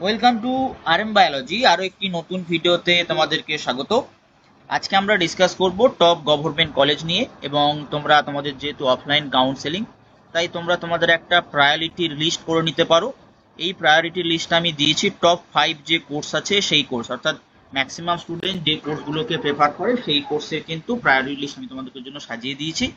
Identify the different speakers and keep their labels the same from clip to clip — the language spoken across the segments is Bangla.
Speaker 1: Welcome to RM biology. আরো একটি নতুন ভিডিওতে তোমাদেরকে স্বাগত। আজকে আমরা ডিসকাস করব টপ গভর্নমেন্ট কলেজ নিয়ে, এবং তোমরা তোমাদের যেহেতু অফলাইন কাউন্সেলিং, তাই তোমরা তোমাদের একটা প্রায়োরিটির লিস্ট করে নিতে পারো। এই প্রায়োরিটির লিস্ট আমি দিয়েছি টপ 5 যে কোর্স আছে সেই কোর্স, অর্থাৎ ম্যাক্সিমাম স্টুডেন্ট যে কোর্সগুলোকে প্রেফার করে সেই কোর্সের কিন্তু প্রায়োরিটি লিস্ট আমি তোমাদের জন্য সাজিয়ে দিয়েছি।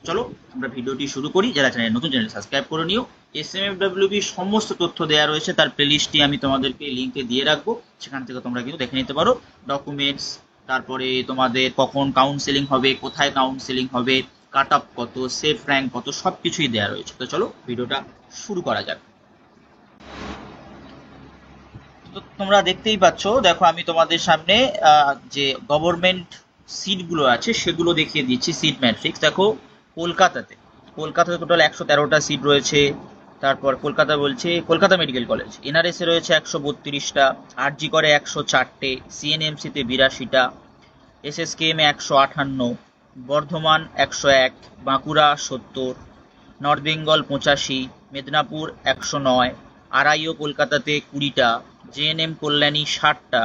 Speaker 1: চলো আমরা ভিডিওটি শুরু করি। যারা নতুন চ্যানেল সাবস্ক্রাইব করে নিও। SMFWB সমস্ত তথ্য দেওয়া রয়েছে, তার প্লেলিস্টটি আমি তোমাদেরকে লিঙ্কে দিয়ে রাখবো, সেখান থেকে তোমরা কিন্তু দেখে নিতে পারো। ডকুমেন্টস, তারপরে তোমাদের কখন কাউন্সেলিং হবে, কোথায় কাউন্সেলিং হবে, কাট অফ কত, সেফ র্যাঙ্ক কত, সব কিছুই দেওয়া রয়েছে। তো চলো ভিডিওটা শুরু করা যাক। তো তোমরা দেখতেই পাচ্ছ, দেখো আমি তোমাদের সামনে যে গভর্নমেন্ট সিটগুলো আছে সেগুলো দেখিয়ে দিচ্ছি, সিট ম্যাট্রিক্স। দেখো কলকাতাতে টোটাল 113টা সিট রয়েছে। তারপর কলকাতা বলছে কলকাতা মেডিকেল কলেজ, এনআরএস এ রয়েছে 132টা, আরজি করে 104টে, সিএনএমসিতে 82টা, এসএসকেএম এ 158, বর্ধমান 101, বাঁকুড়া 70, নর্থ বেঙ্গল 85, মেদিনীপুর 109, আরআইও কলকাতাতে 20টা, জেএনএম কল্যাণী 60টা,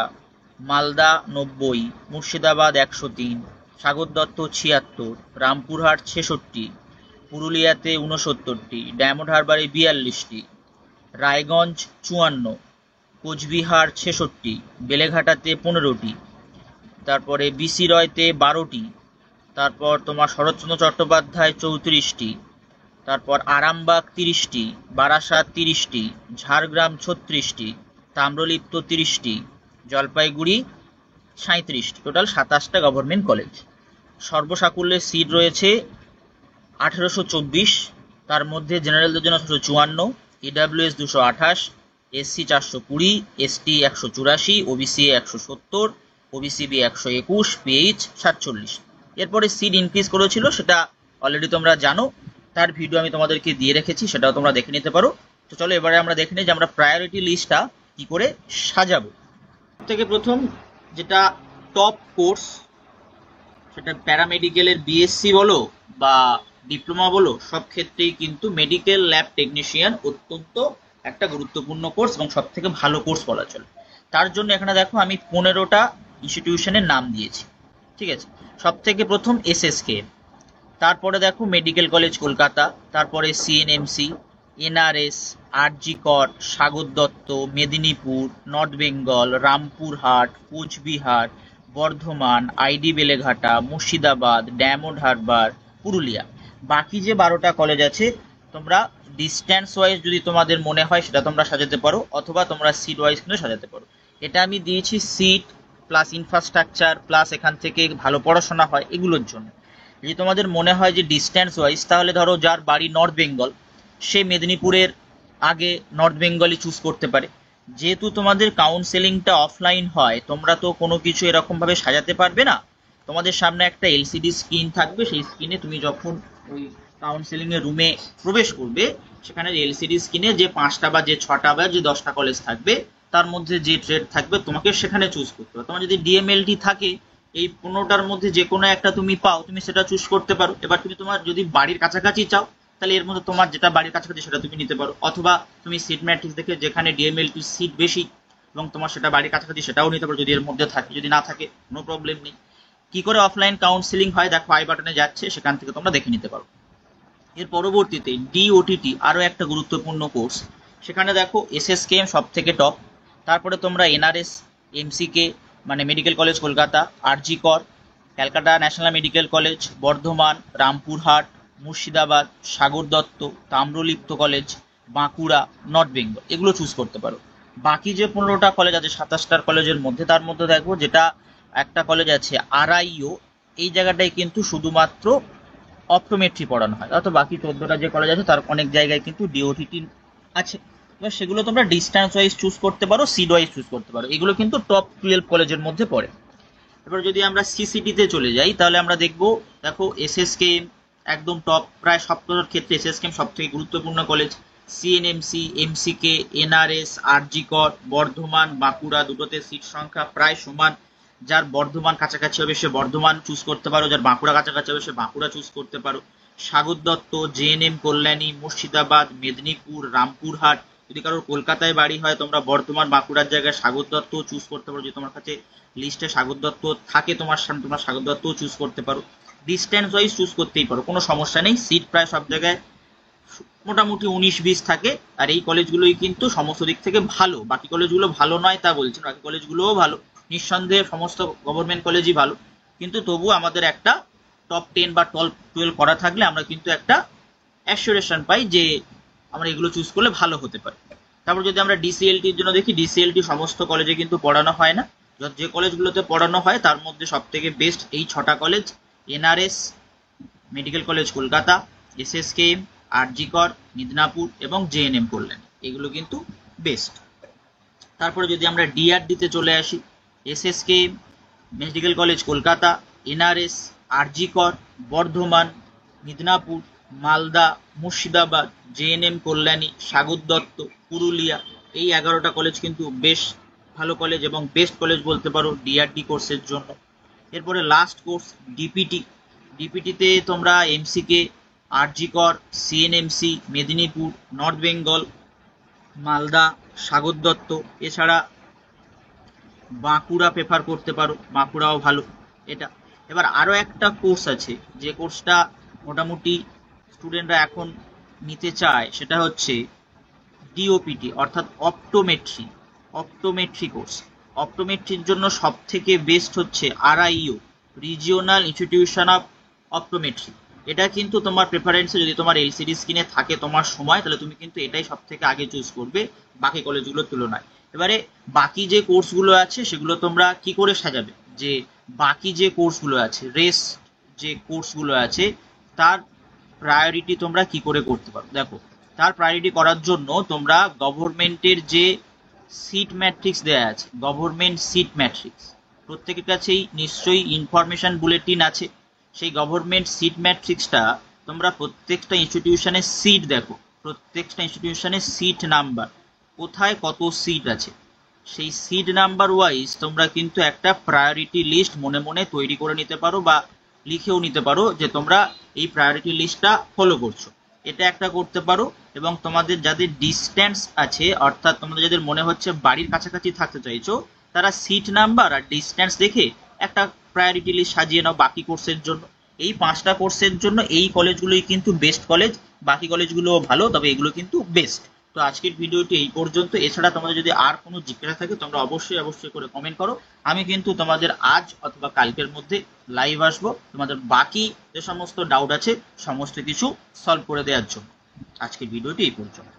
Speaker 1: মালদা 90, মুর্শিদাবাদ 103, সাগর দত্ত 76, রামপুরহাট 66, পুরুলিয়াতে 69টি, ডায়মন্ড হারবারে 42টি, রায়গঞ্জ 54, কোচবিহার 66, বেলেঘাটাতে 15টি, তারপরে বিসি রয়তে 12টি, তারপর তোমার শরৎচন্দ্র চট্টোপাধ্যায় 34টি, তারপর আরামবাগ 30টি, বারাসাত 30টি, ঝাড়গ্রাম 36টি, তাম্রলিপ্ত 30টি, জলপাইগুড়ি 37টি, টোটাল 27টা গভর্নমেন্ট কলেজ। সর্বসাকুল্যে সিট রয়েছে 1824, তার মধ্যে জেনারেলদের জন্য 154, EWS 228, SC 420, ST 184, OBC 170, OBCB 121, PH 47। এরপরে সিট ইনক্রিজ করেছিল, সেটা অলরেডি তোমরা জানো, তার ভিডিও আমি তোমাদেরকে দিয়ে রেখেছি, সেটাও তোমরা দেখে নিতে পারো। তো চলো এবারে আমরা দেখে নিই যে আমরা প্রায়োরিটি লিস্টটা কি করে সাজাবো। থেকে প্রথম যেটা টপ কোর্স, সেটা প্যারামেডিকেলের বিএসসি বলো বা ডিপ্লোমা বলো, সব ক্ষেত্রেই কিন্তু মেডিকেল ল্যাব টেকনিশিয়ান অত্যন্ত একটা গুরুত্বপূর্ণ কোর্স এবং সব থেকে ভালো কোর্স বলা চলে। তার জন্য এখানে দেখো আমি 15টা ইনস্টিটিউশনের নাম দিয়েছি, ঠিক আছে। সব থেকে প্রথম এসএসকে, তারপরে দেখো মেডিকেল কলেজ কলকাতা, তারপরে CNMC, NRS, RG Kar, Sagar Dutta, Medinipur, North Bengal, Rampurhat, Cooch Behar, Bardhaman, ID Beleghata, Murshidabad, Diamond Harbour, Purulia. বাকি যে 12টা কলেজ আছে, তোমরা ডিস্ট্যান্স ওয়াইজ যদি তোমাদের মনে হয় সেটা তোমরা সাজাতে পারো, অথবা তোমরা সিট ওয়াইজ কিন্তু সাজাতে পারো। এটা আমি দিয়েছি সিট প্লাস ইনফ্রাস্ট্রাকচার প্লাস এখান থেকে ভালো পড়াশোনা হয় এগুলোর জন্য। যদি তোমাদের মনে হয় যে ডিস্ট্যান্স ওয়াইজ, তাহলে ধরো যার বাড়ি নর্থ বেঙ্গল, সে মেদিনীপুরের আগে নর্থ বেঙ্গলই চুজ করতে পারে। যেহেতু তোমাদের কাউন্সেলিংটা অফলাইন হয়, তোমরা তো কোনো কিছু এরকমভাবে সাজাতে পারবে না। তোমাদের সামনে একটা এলসিডি স্ক্রিন থাকবে, সেই স্ক্রিনে তুমি যখন ওই কাউন্সেলিং এর রুমে প্রবেশ করবে, সেখানে এলসিডি স্ক্রিনে যে 5টা বা যে 6টা বা যে 10টা কলেজ থাকবে, তার মধ্যে যে ট্রেড থাকবে তোমাকে সেখানে চুজ করতে হবে। তোমার যদি ডিএমএলটি থাকে, এই 15টার মধ্যে যে কোনো একটা তুমি পাও, তুমি সেটা চুজ করতে পারো। এবার তুমি তোমার যদি বাড়ির কাছাকাছি চাও, তাহলে এর মধ্যে তোমার যেটা বাড়ির কাছাকাছি সেটা তুমি নিতে পারো, অথবা তুমি সিট ম্যাট্রিক্স দেখে যেখানে ডিএমএলটি সিট বেশি এবং তোমার সেটা বাড়ির কাছাকাছি সেটাও নিতে পারো, যদি এর মধ্যে থাকে। যদি না থাকে কোনো প্রবলেম নেই। কি করে অফলাইন কাউন্সিলিং হয় দেখো, আই বাটনে যাচ্ছে, সেখান থেকে তোমরা দেখে নিতে পারো। এর পরবর্তীতে ডিওটিটি, আরও একটা গুরুত্বপূর্ণ কোর্স। সেখানে দেখো এসএসকেএম সব থেকে টপ, তারপরে তোমরা এনআরএস, এমসিকে মানে medical college Kolkata, RG Kar, Calcutta National Medical College, Bardhaman, Rampurhat, Murshidabad, Sagar Dutta, Tamralipta college, Bankura, North Bengal, এগুলো চুজ করতে পারো। বাকি যে 15টা কলেজ আছে 27টার কলেজের মধ্যে, তার মধ্যে দেখো যেটা একটা কলেজ আছে আরআইও, এই জায়গাটায় কিন্তু শুধুমাত্র অপটোমেট্রি পড়ানো হয়, অর্থাৎ বাকি 14টা যে কলেজ আছে তার অনেক জায়গায় কিন্তু ডিওটিটি আছে। এবার সেগুলো তোমরা ডিস্টেন্স ওয়াইজ চুজ করতে পারো, সিড ওয়াইজ চুজ করতে পারো, এগুলো কিন্তু টপ 12 কলেজের মধ্যে পড়ে। এবার যদি আমরা সিসিটিতে চলে যাই, তাহলে আমরা দেখবো, দেখো এসএসকেএম একদম টপ, প্রায় সবগুলোর ক্ষেত্রে এসএসকেএম সব থেকে গুরুত্বপূর্ণ college. CNMC, এমসিকে, NRS, RG Kar, Bardhaman, Bankura, দুটোতে সিট সংখ্যা প্রায় সমান। যার বর্ধমান কাছাকাছি হবে সে বর্ধমান চুজ করতে পারো, যার বাঁকুড়া কাছাকাছি হবে সে বাঁকুড়া চুজ করতে পারো। সাগর দত্ত, জেএনএম কল্যাণী, মুর্শিদাবাদ, মেদিনীপুর, রামপুরহাট, যদি কারোর কলকাতায় বাড়ি হয় তোমরা বর্ধমান বাঁকুড়ার জায়গায় সাগর দত্ত চুজ করতে পারো, যদি তোমার কাছে লিস্টে সাগর দত্ত থাকে তোমার সামনে, তোমরা সাগর দত্ত চুজ করতে পারো। ডিস্টেন্স ওয়াইজ চুজ করতেই পারো, কোনো সমস্যা নেই। সিট প্রায় সব জায়গায় মোটামুটি 19-20 থাকে। আর এই কলেজগুলোই কিন্তু সমস্ত দিক থেকে ভালো, বাকি কলেজগুলো ভালো নয় তা বলছি, বাকি কলেজগুলোও ভালো, নিঃসন্দেহে সমস্ত গভর্নমেন্ট কলেজই ভালো, কিন্তু তবু আমাদের একটা টপ 10 বা টপ 12 করা থাকলে আমরা কিন্তু একটা অ্যাসুরেশন পাই যে আমরা এগুলো চুজ করলে ভালো হতে পারে। তারপর যদি আমরা ডিসিএলটির জন্য দেখি, ডিসিএলটি সমস্ত কলেজে কিন্তু পড়ানো হয় না, যে কলেজগুলোতে পড়ানো হয় তার মধ্যে সব থেকে বেস্ট এই 6টা college: NRS, medical college Kolkata, SSKM, RG Kar, Midnapore এবং জেএনএম কল্যাণী, এগুলো কিন্তু বেস্ট। তারপরে যদি আমরা ডিআরডিতে চলে আসি, SSKM, medical college Kolkata, NRS, RG Kar, Bardhaman, Midnapore, Malda, Murshidabad, JNM Kalyani, Sagar Dutta, Purulia, এই 11টা কলেজ কিন্তু বেশ ভালো কলেজ এবং বেস্ট কলেজ বলতে পারো ডিআরডি কোর্সের জন্য। এরপরে লাস্ট কোর্স ডিপিটি, ডিপিটিতে তোমরা এমসিকে, আরজি কর, সিএনএমসি, মেদিনীপুর, নর্থ বেঙ্গল, মালদা, সাগর দত্ত, এছাড়া বাঁকুড়া প্রেফার করতে পারো, বাঁকুড়াও ভালো এটা। এবার আরও একটা কোর্স আছে যে কোর্সটা মোটামুটি স্টুডেন্টরা এখন নিতে চায়, সেটা হচ্ছে ডিওপিটি অর্থাৎ অপটোমেট্রি, অপটোমেট্রি কোর্স। অপটোমেট্রির জন্য সব থেকে বেস্ট হচ্ছে আরআইইউ, রিজিওনাল ইনস্টিটিউশন অফ অপটোমেট্রি। এটা কিন্তু তোমার প্রেফারেন্সে যদি তোমার এলসিডি স্ক্রিনে থাকে তোমার সময়, তাহলে তুমি কিন্তু এটাই সব থেকে আগে চুজ করবে বাকি কলেজগুলোর তুলনায়। এবারে বাকি যে কোর্সগুলো আছে সেগুলো তোমরা কি করে সাজাবে, যে বাকি যে কোর্সগুলো আছে, রেস যে কোর্সগুলো আছে তার প্রায়োরিটি তোমরা কি করে করতে পারো। দেখো, তার প্রায়োরিটি করার জন্য তোমরা গভর্নমেন্টের যে সিট ম্যাট্রিক্স দেয়া আছে, গভর্নমেন্ট সিট ম্যাট্রিক্স, প্রত্যেকের কাছেই নিশ্চয়ই ইনফরমেশন বুলেটিন আছে। সেই গভর্নমেন্ট সিট ম্যাট্রিক্সটা তোমরা প্রত্যেকটা ইনস্টিটিউশনের সিট দেখো, প্রত্যেকটা ইনস্টিটিউশনের সিট নাম্বার, কোথায় কত সিট আছে, সেই সিট নাম্বার ওয়াইজ তোমরা কিন্তু একটা প্রায়োরিটি লিস্ট মনে মনে তৈরি করে নিতে পারো বা লিখেও নিতে পারো যে তোমরা এই প্রায়োরিটি লিস্টটা ফলো করছো, এটা একটা করতে পারো। এবং তোমাদের যাদের ডিস্টেন্স আছে, অর্থাৎ তোমাদের যাদের মনে হচ্ছে বাড়ির কাছাকাছি থাকতে চাইছো, তারা সিট নাম্বার আর ডিস্টেন্স দেখে একটা প্রায়োরিটি লিস্ট সাজিয়ে নাও বাকি কোর্সের জন্য। এই 5টা কোর্সের জন্য এই কলেজগুলোই কিন্তু বেস্ট কলেজ, বাকি কলেজগুলোও ভালো, তবে এগুলো কিন্তু বেস্ট। তো আজকের ভিডিওটি এই পর্যন্ত। এছাড়া তোমাদের যদি আর কোনো জিজ্ঞাসা থাকে তোমরা অবশ্যই করে কমেন্ট করো, আমি কিন্তু তোমাদের আজ অথবা কালকের মধ্যে লাইভ আসবো তোমাদের বাকি যে সমস্ত ডাউট আছে সমস্ত কিছু সলভ করে দেওয়ার জন্য। আজকের ভিডিওটি এই পর্যন্ত।